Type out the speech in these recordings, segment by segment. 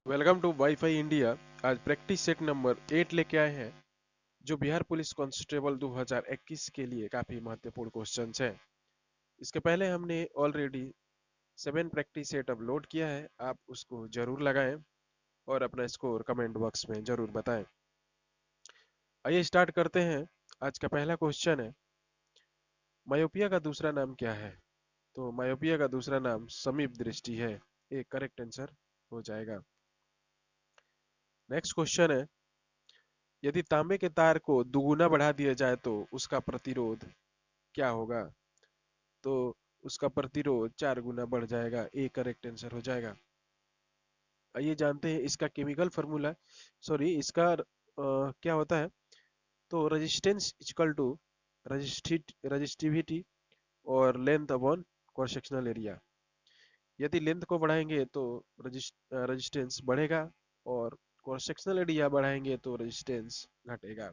Welcome to WiFi India. आज practice set number 8 लेके आए हैं जो बिहार पुलिस कांस्टेबल 2021 के लिए काफी महत्वपूर्ण क्वेश्चंस हैं। इसके पहले हमने ऑलरेडी 7 प्रैक्टिस सेट अपलोड किया है, आप उसको जरूर लगाएं और अपना स्कोर कमेंट बॉक्स में जरूर बताएं। आइए स्टार्ट करते हैं। आज का पहला क्वेश्चन है, मायोपिया का दूसरा नाम क्या है? तो मायोपिया का दूसरा नाम समीप दृष्टि है, एक करेक्ट आंसर हो जाएगा। नेक्स्ट क्वेश्चन है, यदि तांबे के तार को दुगुना बढ़ा दिया जाए तो उसका प्रतिरोध क्या होगा? तो उसका प्रतिरोध 4 गुना बढ़ जाएगा, ए करेक्ट आंसर हो जाएगा। आइए जानते हैं इसका केमिकल फॉर्मूला, सॉरी इसका क्या होता है। तो रेजिस्टेंस इक्वल टू रजिस्टिविटी और length upon cross sectional area. यदि लेंथ को बढ़ाएंगे तो रेजिस्टेंस बढ़ेगा और क्रॉस सेक्शनल एरिया बढ़ाएंगे तो रेजिस्टेंस घटेगा।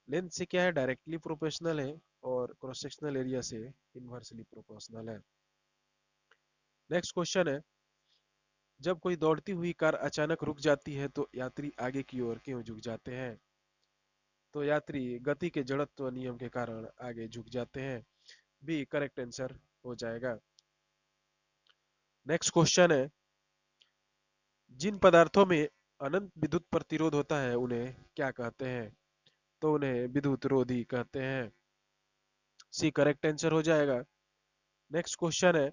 लेंथ से क्या है, डायरेक्टली प्रोपोर्शनल है और क्रॉस सेक्शनल एरिया से इनवर्सली प्रोपोर्शनल है। नेक्स्ट क्वेश्चन है, जब कोई दौड़ती हुई कार अचानक रुक जाती है तो यात्री आगे की ओर क्यों झुक जाते हैं? तो यात्री गति के जड़त्व नियम के कारण आगे झुक जाते हैं, बी करेक्ट आंसर हो जाएगा। नेक्स्ट क्वेश्चन है, जिन पदार्थों में अनंत विद्युत प्रतिरोध होता है उन्हें क्या कहते हैं? तो उन्हें विद्युत रोधी कहते हैं, सी करेक्ट आंसर हो जाएगा। नेक्स्ट क्वेश्चन है,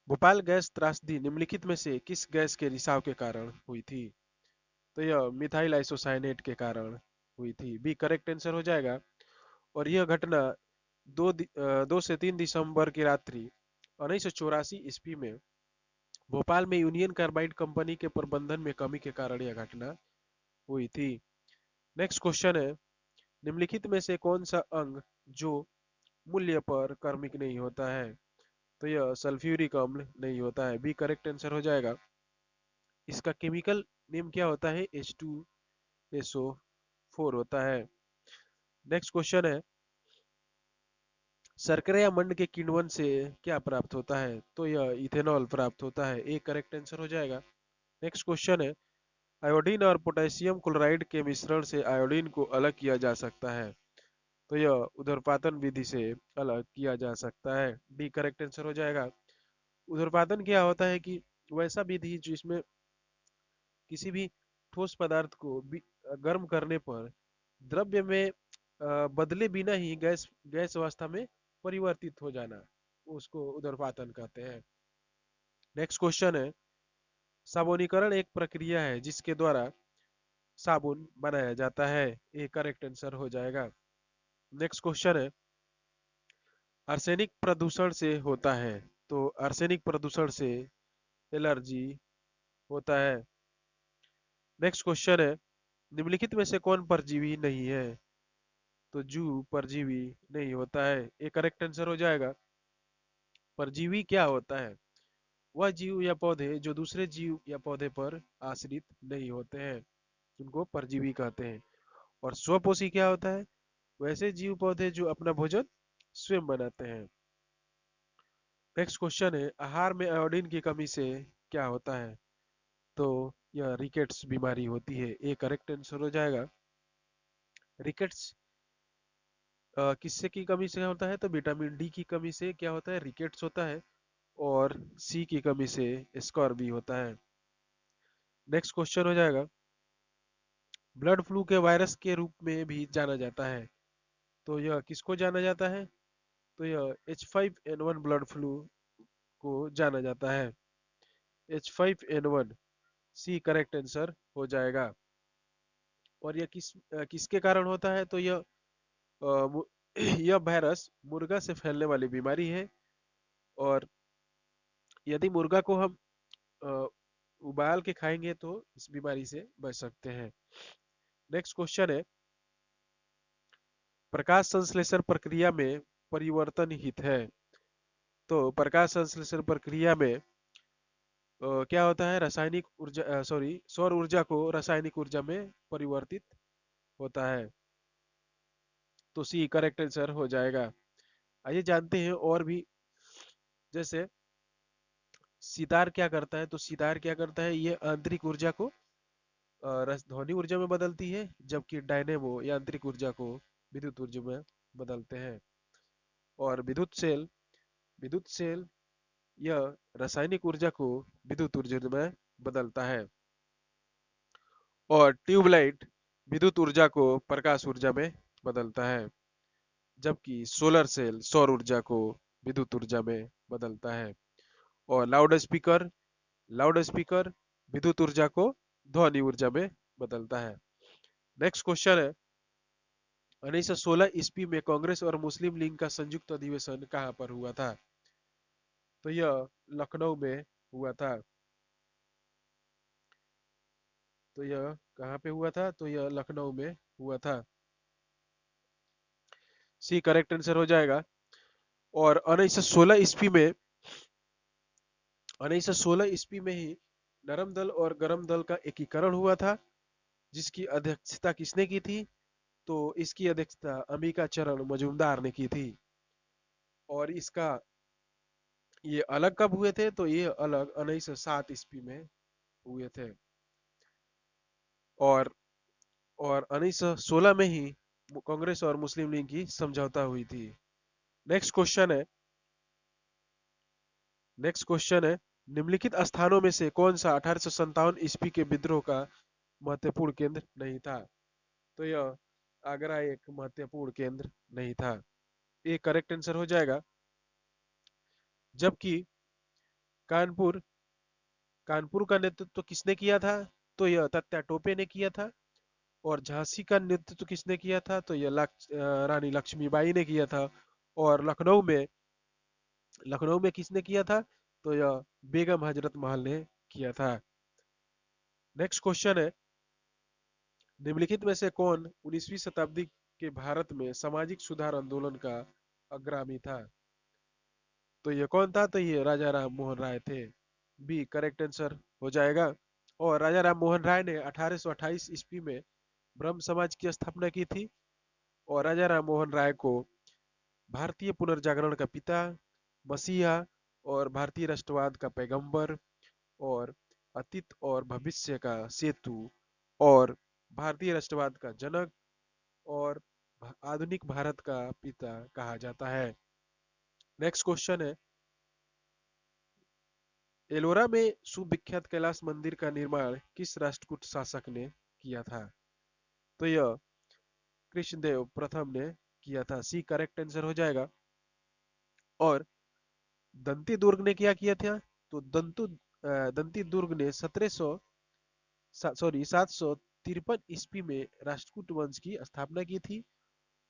भोपाल गैस त्रासदी निम्नलिखित में से किस गैस के रिसाव के कारण हुई थी? तो यह मिथाइल आइसोसाइनेट के कारण हुई थी, बी करेक्ट आंसर हो जाएगा। और यह घटना 2 से 3 दिसंबर की रात्रि 1984 ईस्वी में भोपाल में यूनियन कार्बाइड कंपनी के प्रबंधन में कमी के कारण यह घटना हुई थी। नेक्स्ट क्वेश्चन है, निम्नलिखित में से कौन सा अंग जो मूल्य पर कर्मिक नहीं होता है? तो यह सल्फ्यूरिक अम्ल नहीं होता है, बी करेक्ट आंसर हो जाएगा। इसका केमिकल नेम क्या होता है? H2SO4 होता है। नेक्स्ट क्वेश्चन है, शर्करा या मंड के किण्वन से क्या प्राप्त होता है? तो यह इथेनॉल प्राप्त होता है, ए करेक्ट आंसर हो जाएगा। नेक्स्ट क्वेश्चन है, आयोडीन और पोटेशियम क्लोराइड के मिश्रण से आयोडीन को अलग किया जा सकता है? तो यह उध्र्वपातन विधि से अलग किया जा सकता है, डी करेक्ट आंसर हो जाएगा। उध्र्वपातन क्या होता है कि वैसा विधि जिसमें किसी भी ठोस पदार्थ को गर्म करने पर द्रव्य में बदले बिना ही गैस गैस अवस्था में परिवर्तित हो जाना, उसको उदरपातन कहते हैं। नेक्स्ट क्वेश्चन है, साबुनीकरण एक प्रक्रिया है जिसके द्वारा साबुन बनाया जाता है, ये करेक्ट आंसर हो जाएगा। नेक्स्ट क्वेश्चन है, आर्सेनिक प्रदूषण से होता है, तो आर्सेनिक प्रदूषण से एलर्जी होता है। नेक्स्ट क्वेश्चन है, निम्नलिखित में से कौन परजीवी नहीं है? तो जू परजीवी नहीं होता है, ये करेक्ट आंसर हो जाएगा। परजीवी क्या होता है? वह जीव या पौधे जो दूसरे जीव या पौधे पर आश्रित नहीं होते हैं, उनको परजीवी कहते हैं। और स्वपोषी क्या होता है? वैसे जीव पौधे जो अपना भोजन स्वयं बनाते हैं। नेक्स्ट क्वेश्चन है, आहार में आयोडीन की कमी से क्या होता है? तो यह रिकेट्स बीमारी होती है, ये करेक्ट आंसर हो जाएगा। रिकेट्स किससे की कमी से होता है? तो विटामिन डी की कमी से क्या होता है? रिकेट्स होता है। और सी की कमी से स्कॉर्बी होता है। नेक्स्ट क्वेश्चन हो जाएगा, ब्लड फ्लू के वायरस के रूप में भी जाना जाता है, तो यह किसको जाना जाता है? तो यह H5N1 ब्लड फ्लू को जाना जाता है, H5N1, सी करेक्ट आंसर हो जाएगा। और यह किसके कारण होता है? तो यह यह वायरस मुर्गा से फैलने वाली बीमारी है। और यदि मुर्गा को हम अ, उबाल के खाएंगे तो इस बीमारी से बच सकते हैं। नेक्स्ट क्वेश्चन है, प्रकाश संश्लेषण प्रक्रिया में परिवर्तन हित है, तो प्रकाश संश्लेषण प्रक्रिया में क्या होता है? रासायनिक ऊर्जा सॉरी सौर ऊर्जा को रासायनिक ऊर्जा में परिवर्तित होता है, तो सी करेक्ट आंसर हो जाएगा। आइए जानते हैं और भी, जैसे सितार क्या करता है? तो सितार क्या करता है, ये आंतरिक ऊर्जा को ध्वनि ऊर्जा में बदलती है, जबकि डायनेमो यांत्रिक ऊर्जा को विद्युत ऊर्जा में बदलते हैं। और विद्युत सेल यह रासायनिक ऊर्जा को विद्युत ऊर्जा में बदलता है। और ट्यूबलाइट विद्युत ऊर्जा को प्रकाश ऊर्जा में बदलता है, जबकि सोलर सेल सौर ऊर्जा को विद्युत ऊर्जा में बदलता है। और लाउड स्पीकर विद्युत ऊर्जा को ध्वनि ऊर्जा में बदलता है। नेक्स्ट क्वेश्चन है, 1916 ईस्वी में कांग्रेस और मुस्लिम लीग का संयुक्त अधिवेशन कहाँ पर हुआ था? तो यह लखनऊ में हुआ था। तो यह कहाँ पे हुआ था? तो यह लखनऊ में हुआ था। सी करेक्ट आंसर हो जाएगा। और 1916 ईस्वी में ही नरम दल और गरम दल का एकीकरण हुआ था, जिसकी अध्यक्षता किसने की थी? तो इसकी अध्यक्षता अंबिका चरण मजूमदार ने की थी। और इसका ये अलग कब हुए थे? तो ये अलग 1907 ईस्वी में हुए थे। और 1916 में ही कांग्रेस और मुस्लिम लीग की समझौता हुई थी। नेक्स्ट क्वेश्चन है नेक्स्ट क्वेश्चन है निम्नलिखित स्थानों में से कौन सा 1857 ईस्वी के विद्रोह का महत्वपूर्ण केंद्र नहीं था? तो यह आगरा एक महत्वपूर्ण केंद्र नहीं था। ये करेक्ट आंसर हो जाएगा। जबकि कानपुर कानपुर का नेतृत्व किसने किया था? तो यह तात्या टोपे ने किया था। और झांसी का नेतृत्व किसने किया था? तो यह रानी लक्ष्मीबाई ने किया था। और लखनऊ में किसने किया था? तो यह बेगम हजरत महल ने किया था। नेक्स्ट क्वेश्चन है, निम्नलिखित में से कौन 19वीं शताब्दी के भारत में सामाजिक सुधार आंदोलन का अग्रणी था? तो ये कौन था? तो ये राजा राम मोहन राय थे। बी करेक्ट आंसर हो जाएगा। और राजा राम मोहन राय ने 1828 ईस्वी में ब्रह्म समाज की स्थापना की थी। और राजा राम मोहन राय को भारतीय पुनर्जागरण का पिता, मसीहा और भारतीय राष्ट्रवाद का पैगंबर और अतीत और भविष्य का सेतु और भारतीय राष्ट्रवाद का जनक और आधुनिक भारत का पिता कहा जाता है। नेक्स्ट क्वेश्चन है, एलोरा में सुविख्यात कैलाश मंदिर का निर्माण किस राष्ट्रकूट शासक ने किया था? तो यह कृष्णदेव प्रथम ने किया था। सी करेक्ट आंसर हो जाएगा। और दंती दुर्ग ने क्या किया था? तो दंती दुर्ग ने 753 ईस्वी में राष्ट्रकूट वंश की स्थापना की थी,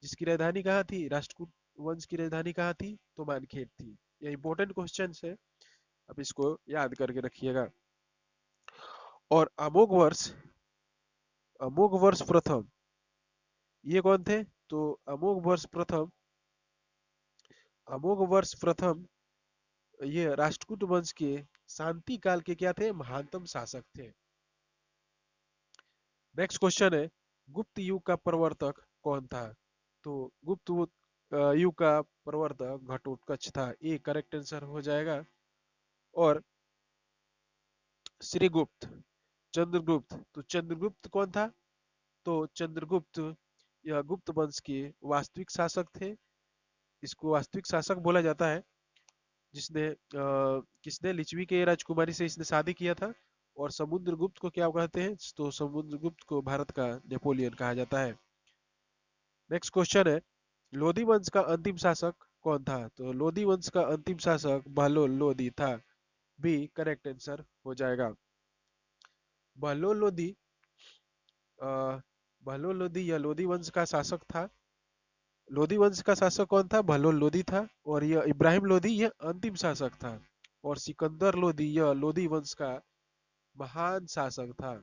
जिसकी राजधानी कहाँ थी? राष्ट्रकूट वंश की राजधानी कहाँ थी? तो मानखेड़ थी। ये इंपॉर्टेंट क्वेश्चन है, अब इसको याद करके रखिएगा। और अमोघ वर्ष प्रथम ये कौन थे? तो अमोघ वर्ष प्रथम ये राष्ट्रकूट वंश के शांति काल के क्या थे? महानतम शासक थे। नेक्स्ट क्वेश्चन है, गुप्त युग का प्रवर्तक कौन था? तो युग का प्रवर्तक घटोत्कच था। ये करेक्ट आंसर हो जाएगा। और श्रीगुप्त चंद्रगुप्त, तो चंद्रगुप्त कौन था? तो चंद्रगुप्त यह गुप्त वंश के वास्तविक शासक थे। इसको वास्तविक शासक बोला जाता है, किसने लिच्छवी के राजकुमारी से इसने शादी किया था। और समुद्रगुप्त को क्या कहते हैं? तो समुद्रगुप्त को भारत का नेपोलियन कहा जाता है। नेक्स्ट क्वेश्चन है, लोधी वंश का अंतिम शासक कौन था? तो लोधी वंश का अंतिम शासक बहलोल लोधी था। बी करेक्ट आंसर हो जाएगा। बहलोल लोधी अ, बहलोल लोधी यह लोधी वंश का शासक था। लोधी वंश का शासक कौन था? बहलोल लोधी था। और यह इब्राहिम लोधी यह अंतिम शासक था। और सिकंदर लोधी यह लोधी वंश का महान शासक था।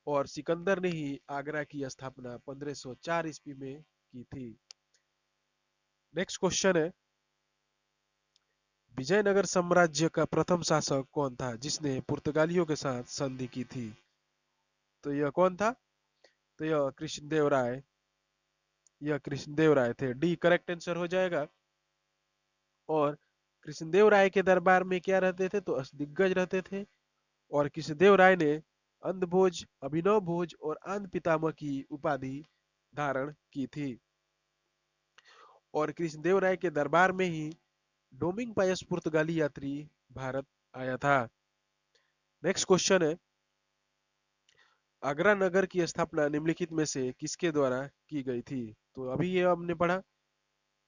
और सिकंदर ने ही आगरा की स्थापना 1504 ईस्वी में की थी। नेक्स्ट क्वेश्चन है, विजयनगर साम्राज्य का प्रथम शासक कौन था जिसने पुर्तगालियों के साथ संधि की थी? तो यह कौन था? तो यह कृष्णदेव राय थे। डी करेक्ट आंसर हो जाएगा। और कृष्णदेव राय के दरबार में क्या रहते थे, तो दिग्गज रहते थे। और कृष्णदेव राय ने अंधभोज, अभिनव भोज और आंध पितामह की उपाधि धारण की थी। और कृष्णदेव राय के दरबार में ही डोमिंग पायस पुर्तगाली यात्री भारत आया था। नेक्स्ट क्वेश्चन है, आगरा नगर की स्थापना निम्नलिखित में से किसके द्वारा की गई थी? तो अभी ये हमने पढ़ा,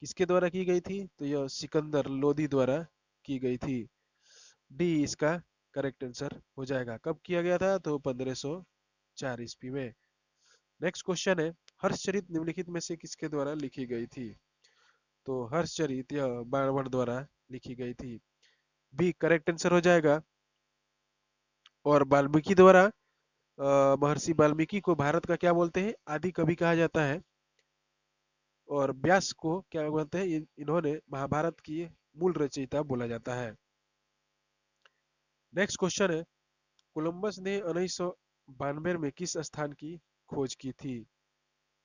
किसके द्वारा की गई थी, तो यह सिकंदर लोदी द्वारा की गई थी। डी इसका करेक्ट आंसर हो जाएगा। कब किया गया था, तो 1504 ईस्वी में। नेक्स्ट क्वेश्चन है, हर्षचरित निम्नलिखित में से किसके द्वारा लिखी गई थी? तो हर्षचरित यह बाणभट्ट द्वारा लिखी गई थी। बी करेक्ट आंसर हो जाएगा। और वाल्मीकि द्वारा, महर्षि वाल्मीकि को भारत का क्या बोलते हैं, आदि कवि कहा जाता है। और व्यास को क्या बोलते हैं, इन्होंने महाभारत की मूल रचयिता बोला जाता है। नेक्स्ट क्वेश्चन है, कोलंबस ने 1992 में किस स्थान की खोज की थी?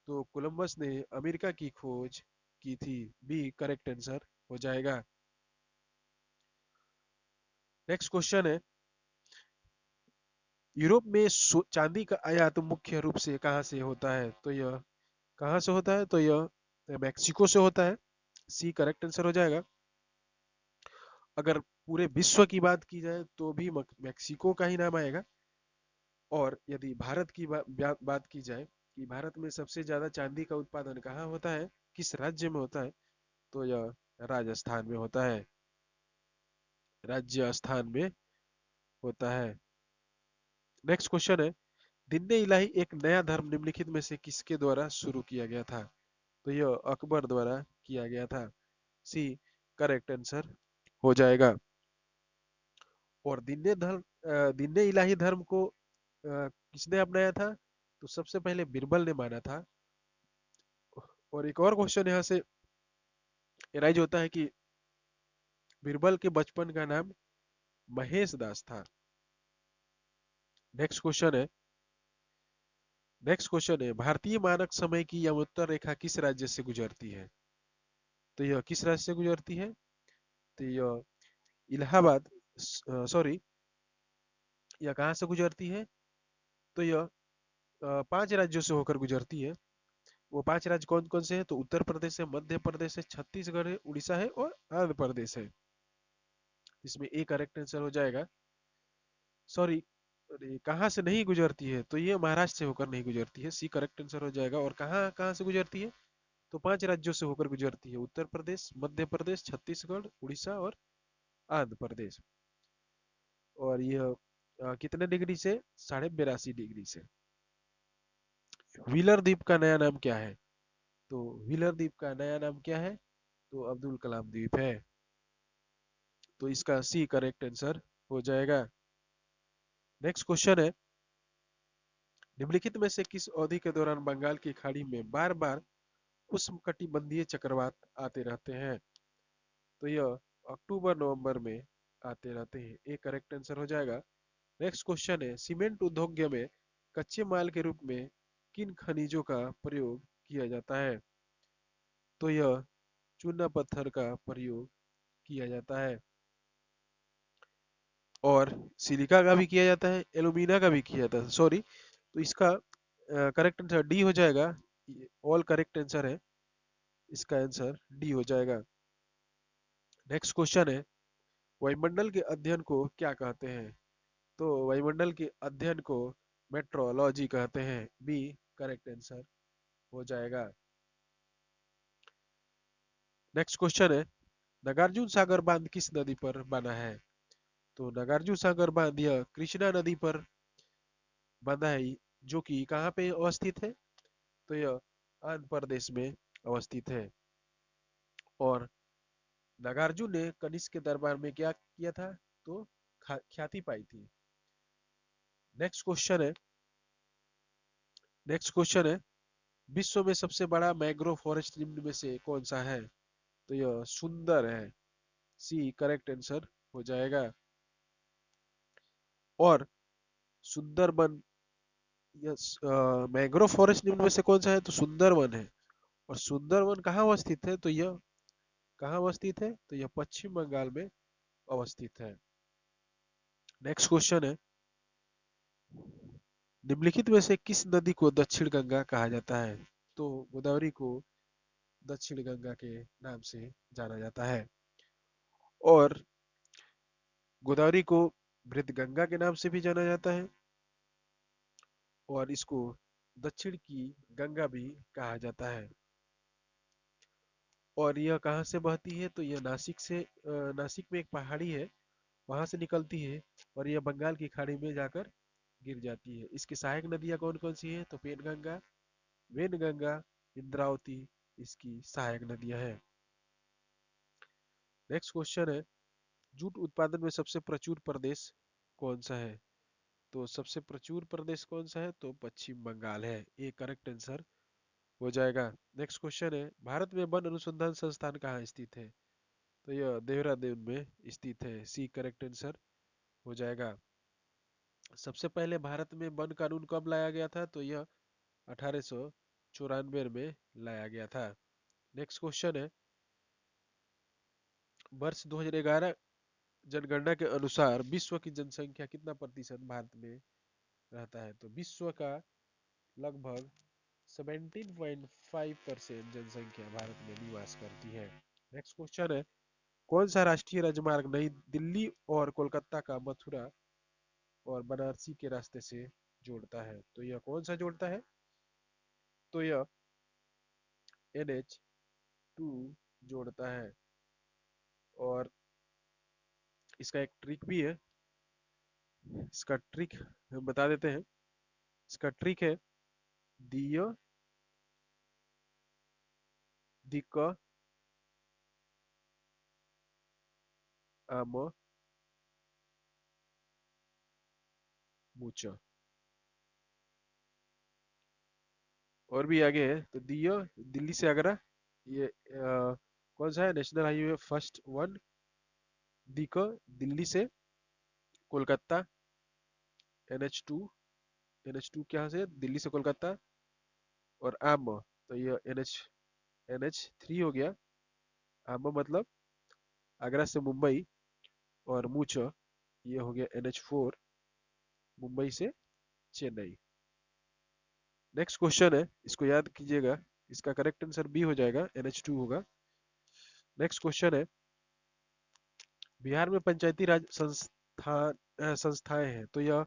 तो कोलंबस ने अमेरिका की खोज की थी। बी करेक्ट आंसर हो जाएगा। नेक्स्ट क्वेश्चन है, यूरोप में चांदी का आयात मुख्य रूप से कहाँ से होता है? तो यह कहाँ से होता है, तो यह मैक्सिको से होता है। सी करेक्ट आंसर हो जाएगा। अगर पूरे विश्व की बात की जाए तो भी मैक्सिको का ही नाम आएगा। और यदि भारत की बात की जाए कि भारत में सबसे ज्यादा चांदी का उत्पादन कहाँ होता है, किस राज्य में होता है, तो यह राजस्थान में होता है। राजस्थान में होता है। नेक्स्ट क्वेश्चन है, दीन इलाही एक नया धर्म निम्नलिखित में से किसके द्वारा शुरू किया गया था? तो यह अकबर द्वारा किया गया था। सी करेक्ट आंसर हो जाएगा। और दीन इलाही धर्म को किसने अपनाया था? तो सबसे पहले बिरबल ने माना था। और एक और क्वेश्चन यहाँ से एराइज होता है कि बिरबल के बचपन का नाम महेश दास था। नेक्स्ट क्वेश्चन है, भारतीय मानक समय की यमोत्तर रेखा किस राज्य से गुजरती है? तो यह किस राज्य से गुजरती है? तो यह इलाहाबाद, सॉरी, यह कहाँ से गुजरती है? तो यह 5 राज्यों से होकर गुजरती है। वो 5 राज्य कौन कौन से हैं? तो उत्तर प्रदेश है, मध्य प्रदेश है, छत्तीसगढ़ है, उड़ीसा है और आंध्र प्रदेश है। इसमें ए करेक्ट आंसर हो जाएगा। सॉरी, कहाँ से नहीं गुजरती है, तो ये महाराष्ट्र से होकर नहीं गुजरती है। सी करेक्ट आंसर हो जाएगा। और कहाँ कहाँ से गुजरती है, तो 5 राज्यों से होकर गुजरती है, उत्तर प्रदेश, मध्य प्रदेश, छत्तीसगढ़, उड़ीसा और आंध्र प्रदेश। और यह कितने डिग्री से, 82.5 डिग्री से। व्हीलर द्वीप का नया नाम क्या है? तो व्हीलर द्वीप का नया नाम क्या है? तो अब्दुल कलाम द्वीप है। तो इसका सी करेक्ट आंसर हो जाएगा। नेक्स्ट क्वेश्चन है, निम्नलिखित में से किस अवधि के दौरान बंगाल की खाड़ी में बार बार उष्णकटिबंधीय चक्रवात आते रहते हैं? तो यह अक्टूबर नवंबर में आते रहते हैं। ए करेक्ट आंसर हो जाएगा। नेक्स्ट क्वेश्चन है, सीमेंट उद्योग में कच्चे माल के रूप में किन खनिजों का प्रयोग किया जाता है? तो यह चूना पत्थर का प्रयोग किया जाता है। और सिलिका का भी किया जाता है, एल्यूमिना का भी किया जाता है, सॉरी। तो इसका करेक्ट आंसर डी हो जाएगा। ऑल करेक्ट आंसर है, इसका आंसर डी हो जाएगा। नेक्स्ट क्वेश्चन है, वायुमंडल के अध्ययन को क्या कहते हैं? तो वायुमंडल के अध्ययन को मेट्रोलॉजी कहते हैं। बी करेक्ट आंसर हो जाएगा। नेक्स्ट क्वेश्चन है, नागार्जुन सागर बांध किस नदी पर बना है? तो नागार्जुन सागर बांध यह कृष्णा नदी पर बंधा है, जो कि कहाँ पे अवस्थित है? तो यह आंध्र प्रदेश में अवस्थित है। और नागार्जुन ने कनिष्क के दरबार में क्या किया था? तो ख्याति पाई थी। नेक्स्ट क्वेश्चन है, विश्व में सबसे बड़ा मैंग्रोव फॉरेस्ट निम्न में से कौन सा है? तो यह सुंदर है। सी करेक्ट आंसर हो जाएगा। और सुंदरबन, यस, मैंग्रोव फॉरेस्ट निम्न में से कौन सा है? तो सुंदरवन है। और सुंदरवन कहाँ अवस्थित है? तो यह कहाँ अवस्थित है? तो यह पश्चिम बंगाल में अवस्थित है। नेक्स्ट क्वेश्चन है, निम्नलिखित में से किस नदी को दक्षिण गंगा कहा जाता है? तो गोदावरी को दक्षिण गंगा के नाम से जाना जाता है, और गोदावरी को वृद्ध गंगा के नाम से भी जाना जाता है, और इसको दक्षिण की गंगा भी कहा जाता है। और यह कहाँ से बहती है? तो यह नासिक से, नासिक में एक पहाड़ी है, वहां से निकलती है और यह बंगाल की खाड़ी में जाकर गिर जाती है। इसकी सहायक नदियां कौन कौन सी है? तो पेनगंगा, वेनगंगा, इंद्रावती इसकी सहायक नदियां हैं। नेक्स्ट क्वेश्चन है, जूट उत्पादन में सबसे प्रचुर प्रदेश कौन सा है? तो सबसे प्रचुर प्रदेश कौन सा है? तो पश्चिम बंगाल है। ये करेक्ट आंसर हो जाएगा। नेक्स्ट क्वेश्चन है, भारत में वन अनुसंधान संस्थान कहाँ स्थित है? तो यह देहरादून में स्थित है। सी करेक्ट आंसर हो जाएगा। सबसे पहले भारत में वन कानून कब लाया गया था? तो यह 1894 में लाया गया था। नेक्स्ट क्वेश्चन है, वर्ष 2011 जनगणना के अनुसार विश्व की जनसंख्या कितना प्रतिशत भारत में रहता है? तो विश्व का लगभग 17.5% जनसंख्या भारत में निवास करती है। नेक्स्ट क्वेश्चन है, कौन सा राष्ट्रीय राजमार्ग नई दिल्ली और कोलकाता का मथुरा और बनारसी के रास्ते से जोड़ता है? तो यह कौन सा जोड़ता है? तो यह NH2 जोड़ता है। और इसका एक ट्रिक भी है, इसका ट्रिक हम बता देते हैं। इसका ट्रिक है, दियो दिक आम मुच। और भी आगे है, तो दियो दिल्ली से आगरा, ये कौन सा है? National highway first one. दिक दिल्ली से कोलकाता, NH2, NH2 क्या से? दिल्ली से कोलकाता। और आम, तो ये NH3 हो गया। आम मतलब आगरा से मुंबई। और मूच ये हो गया NH4, मुंबई से चेन्नई। नेक्स्ट क्वेश्चन है, इसको याद कीजिएगा, इसका करेक्ट आंसर बी हो जाएगा, NH2 होगा। नेक्स्ट क्वेश्चन है, बिहार में पंचायती राज संस्थाएं हैं, तो यह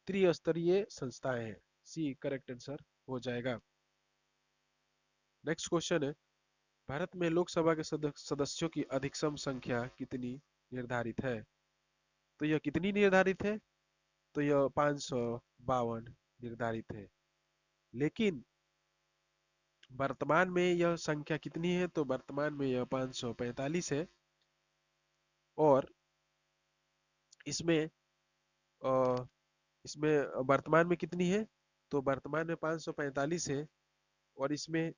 त्रिस्तरीय संस्थाएं हैं। सी करेक्ट आंसर हो जाएगा। नेक्स्ट क्वेश्चन है, भारत में लोकसभा के सदस्यों की अधिकतम संख्या कितनी निर्धारित है? तो यह कितनी निर्धारित है? तो यह 552 निर्धारित है। लेकिन वर्तमान में यह संख्या कितनी है? तो वर्तमान में यह 545 है। और इसमें अ, इसमें वर्तमान में कितनी है? तो वर्तमान में 545 है। और इसमें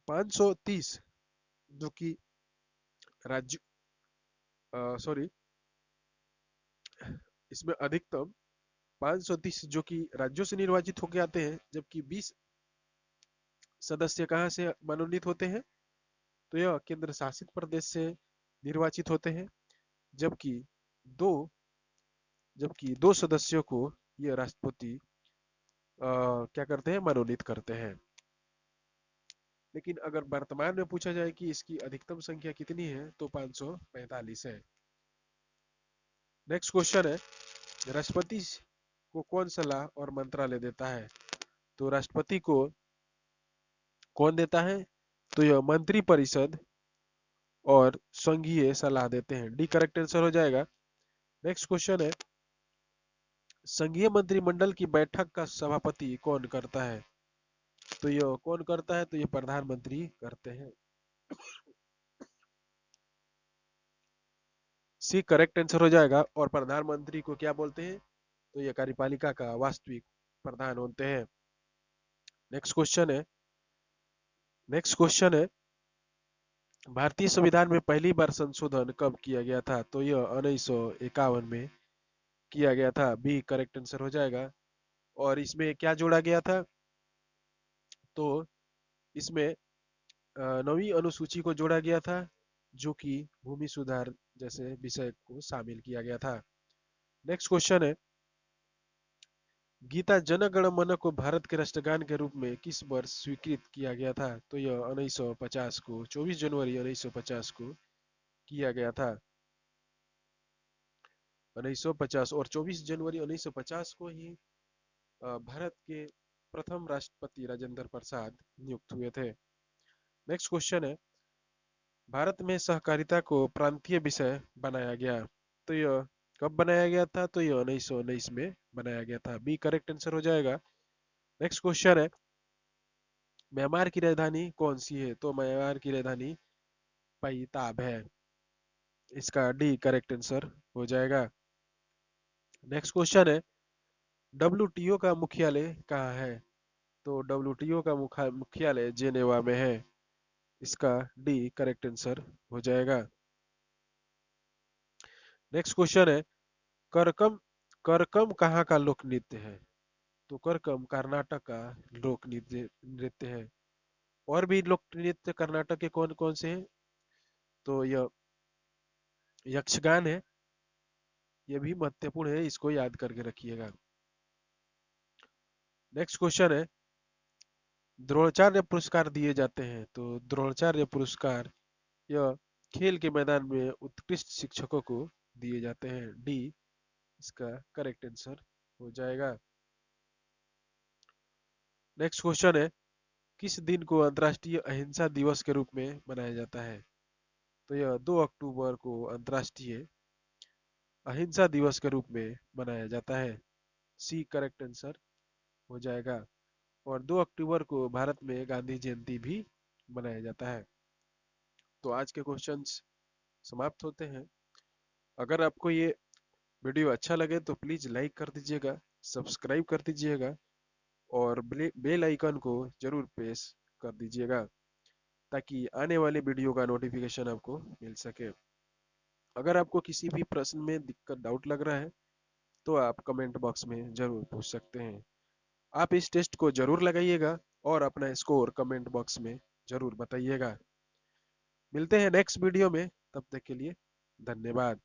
530 जो कि राज्य, सॉरी, इसमें अधिकतम 530 जो कि राज्यों से निर्वाचित होकर आते हैं, जबकि 20 सदस्य कहाँ से मनोनीत होते हैं? तो यह केंद्र शासित प्रदेश से निर्वाचित होते हैं। जबकि दो जबकि दो सदस्यों को यह राष्ट्रपति क्या करते हैं? मनोनीत करते हैं। लेकिन अगर वर्तमान में पूछा जाए कि इसकी अधिकतम संख्या कितनी है, तो 545 है। नेक्स्ट क्वेश्चन है, राष्ट्रपति को कौन सलाह और मंत्रालय देता है? तो राष्ट्रपति को कौन देता है? तो यह मंत्री परिषद और संघीय सलाह देते हैं। डी करेक्ट आंसर हो जाएगा। नेक्स्ट क्वेश्चन है, संघीय मंत्रिमंडल की बैठक का सभापति कौन करता है? तो यह कौन करता है? तो यह प्रधानमंत्री करते हैं। सी करेक्ट आंसर हो जाएगा। और प्रधानमंत्री को क्या बोलते हैं? तो यह कार्यपालिका का वास्तविक प्रधान होते हैं। नेक्स्ट क्वेश्चन है नेक्स्ट क्वेश्चन है, भारतीय संविधान में पहली बार संशोधन कब किया गया था? तो यह 1951 में किया गया था। बी करेक्ट आंसर हो जाएगा। और इसमें क्या जोड़ा गया था? तो इसमें नवीं अनुसूची को जोड़ा गया था, जो कि भूमि सुधार जैसे विषय को शामिल किया गया था। नेक्स्ट क्वेश्चन है, गीता जन गण मन को भारत के राष्ट्रगान के रूप में किस वर्ष स्वीकृत किया गया था? तो यह 1950 को, 24 जनवरी 1950 को किया गया था। 1950 और 24 जनवरी 1950 को ही भारत के प्रथम राष्ट्रपति राजेंद्र प्रसाद नियुक्त हुए थे। नेक्स्ट क्वेश्चन है, भारत में सहकारिता को प्रांतीय विषय बनाया गया, तो यह कब बनाया गया था? तो यह 1919 में बनाया गया था। बी करेक्ट आंसर हो जाएगा। नेक्स्ट क्वेश्चन है, म्यांमार की राजधानी कौन सी है? तो म्यांमार की राजधानी पैताब है। इसका डी करेक्ट आंसर हो जाएगा। नेक्स्ट क्वेश्चन है, डब्ल्यूटीओ का मुख्यालय कहाँ है? तो डब्ल्यूटीओ का मुख्यालय जेनेवा में है। इसका डी करेक्ट आंसर हो जाएगा। नेक्स्ट क्वेश्चन है, करकम करकम कहाँ का लोक नृत्य है? तो करकम कर्नाटक का लोक नृत्य नृत्य है। और भी लोक नृत्य कर्नाटक के कौन कौन से हैं? तो यह यक्षगान है, यह भी महत्वपूर्ण है, इसको याद करके रखिएगा। नेक्स्ट क्वेश्चन है, द्रोणाचार्य पुरस्कार दिए जाते हैं, तो द्रोणाचार्य पुरस्कार यह खेल के मैदान में उत्कृष्ट शिक्षकों को दिए जाते हैं। डी इसका करेक्ट आंसर हो जाएगा। नेक्स्ट क्वेश्चन है, किस दिन को अंतर्राष्ट्रीय अहिंसा दिवस के रूप में मनाया जाता है? तो यह 2 अक्टूबर को अंतर्राष्ट्रीय अहिंसा दिवस के रूप में मनाया जाता है। सी करेक्ट आंसर हो जाएगा। और 2 अक्टूबर को भारत में गांधी जयंती भी मनाया जाता है। तो आज के क्वेश्चंस समाप्त होते हैं। अगर आपको ये वीडियो अच्छा लगे तो प्लीज लाइक कर दीजिएगा, सब्सक्राइब कर दीजिएगा और बेल आइकन को जरूर प्रेस कर दीजिएगा, ताकि आने वाले वीडियो का नोटिफिकेशन आपको मिल सके। अगर आपको किसी भी प्रश्न में दिक्कत डाउट लग रहा है तो आप कमेंट बॉक्स में जरूर पूछ सकते हैं। आप इस टेस्ट को जरूर लगाइएगा और अपना स्कोर कमेंट बॉक्स में जरूर बताइएगा। मिलते हैं नेक्स्ट वीडियो में, तब तक के लिए धन्यवाद।